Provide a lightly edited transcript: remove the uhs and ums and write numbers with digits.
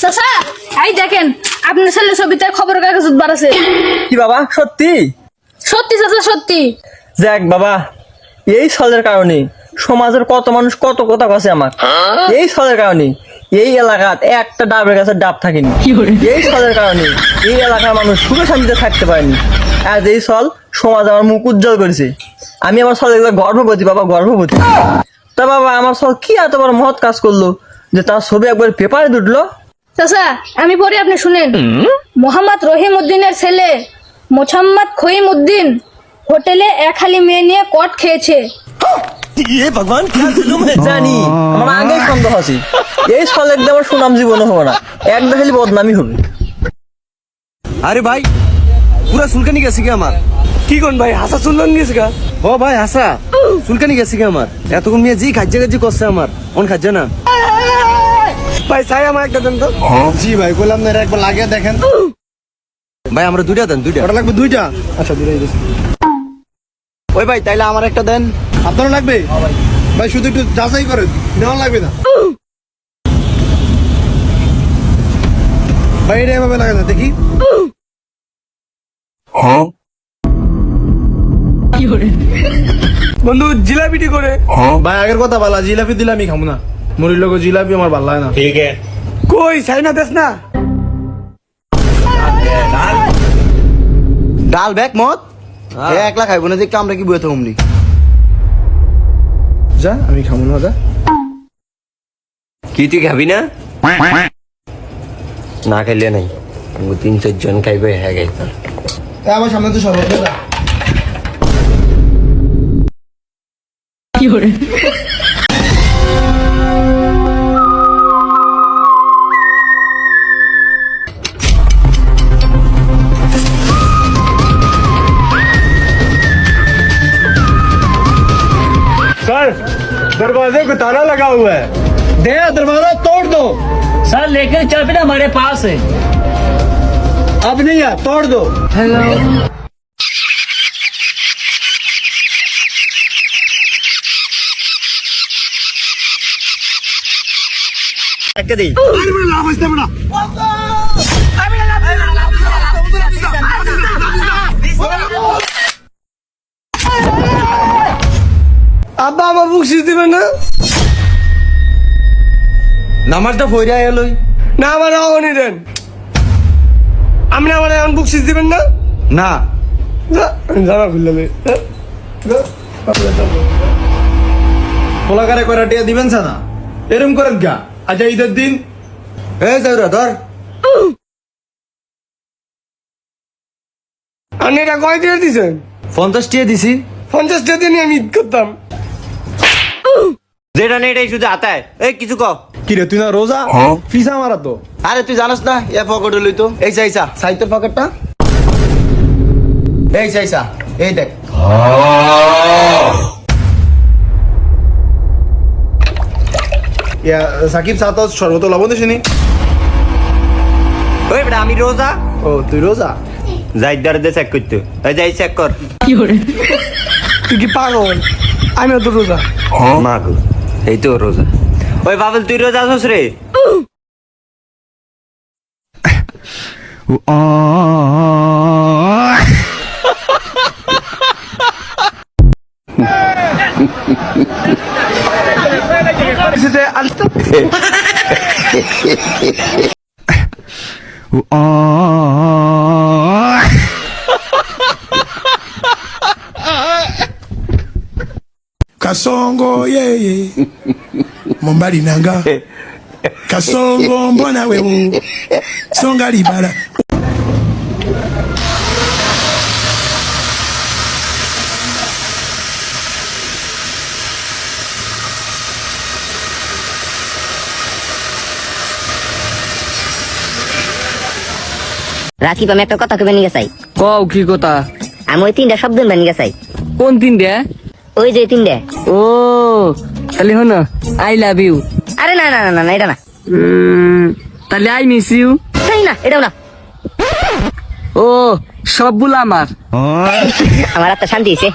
চাচা এই দেখেন আপনার ছেলে ছবিতে খবর কাগজ বাড়াছে। কি বাবা সত্যি? সত্যি চাচা সত্যি। যাক বাবা, এই ছলের কারণে সমাজের কত মানুষ কত কথা কছে আমার। এই ছলের কারণে এই এলাকাত একটা ডাবের গাছের ডাব থাকেনি। এই ছলের কারণে এই এলাকার মানুষ সুখে শান্তিতে থাকতে পারেনি। আর এই ছল সমাজ আমার মুখ উজ্জ্বল করেছে। আমি আমার ছলের গর্ভবতী বাবা, গর্ভবতী। তা বাবা আমার ছল কি এত বড় মহৎ কাজ করলো যে তার ছবি একবার পেপারে উঠলো? চাচা আমি পড়ি, আপনি শুনেন। মোহাম্মদ রহিম উদ্দিনের ছেলে মোহাম্মদ খহিম উদ্দিন হোটেলে এক হালি মেয়ে নিয়ে কট খেয়েছে। ভগবান জানি, আমার আগেই সন্দেহ আছে এই ছল একদম আমার সুনাম জীবনে হবে না, একদম খালি বদনামি হবে। আরে ভাই পুরা চুলকানি গেছে কি আমার? কি কোন ভাই হাসা চুলন গেছে গা? ও ভাই হাসা চুলকানি গেছে কি আমার? এতক্ষণ মেয়ে জি খাজ্জা খাজ্জি করছে আমার, অন খাজ্জা না। ভাই চাই আমার একটা দেন তো। জি ভাই বললাম না, একবার লাগিয়ে দেখেন ভাই। আমরা দুইটা দেন, দুইটা ওটা লাগবে দুইটা। আচ্ছা দুইটাই দিচ্ছি। ওই ভাই তাইলে আমার একটা দেন। আপনারও লাগবে ভাই? শুধু একটু যাচাই করেন, নেওয়া লাগবে না ভাই। এটা এভাবে লাগে না দেখি। বন্ধু জিলাপিটি করে ভাই আগের কথা বলা, জিলাপি দিলে আমি খাবো না। মুড়ির লোক জিলাপি আমার ভালো লাগে না। ঠিক আছে কই চাই না দেশ না। ডাল ব্যাগ মত একলা খাইব না, দেখে আমরা কি বয়ে থাকুমনি। যা আমি খাবো না। যা কি তুই খাবি না? না খাইলে নাই, 3-4 জন খাইবে। হ্যাঁ গাই আমার সামনে তো সর্বত যা। सर दरवाजे को ताला लगा हुआ है, दे दरवाजा तोड़ दो। सर लेकिन चाबी ना हमारे पास है। अब नहीं है, तोड़ दो। একটা দেই। আব্বা আমার বুক সিজ দিবেন না? নামাজটা ফইরা এলই না আমার রাওনি দেন। আপনি আমার এখন বুক সিজ দিবেন না? না। জামা খুললে পোলাকারে কয়টা টিয়া দিবেন না এরম করেন গা। আচ্ছা ঈদের দিন এই যাইরা ধর। আপনি এটা কয় দিয়ে দিছেন? 50 টিয়া দিছি। 50 টাকা দিয়ে আমি ঈদ করতাম। যেটা নেই এটাই শুধু আতায়। এই কিছু কও। কি রে তুই না রোজা? ফিসা মারা তো। আরে তুই জানাস না এ পকেটে লইতো। এই চাইছা সাইতের পকেটটা, এই চাইছা এই দেখ। সাকিব সাথ সর্বত লবণ দিসনি? ওই বেটা আমি রোজা। ও তুই রোজা? যাই দরদে চেক করতে। এই যাই চেক কর। তুই কি পাগল? আমিও তো রোজা। মা গো, এই তো রোজা। ওই বাবুল তুই রোজা আছিস রে? Kasongo yeye Mombali nanga Kasongo mbona wewe Songa libala Rakib আমি একটা কথা কবে নিয়ে চাই। কও কি কথা? আমি ওই 3টা শব্দ বানিয়ে চাই। কোন 3টা? ওই যে 3টা। ও তাহলে হনো আই লাভ ইউ। আরে না না না না এটা না। তাহলে আই মিস ইউ। তাই না, এটাও না। ও সবগুলো আমার। আমার একটা শান্তি হয়েছে।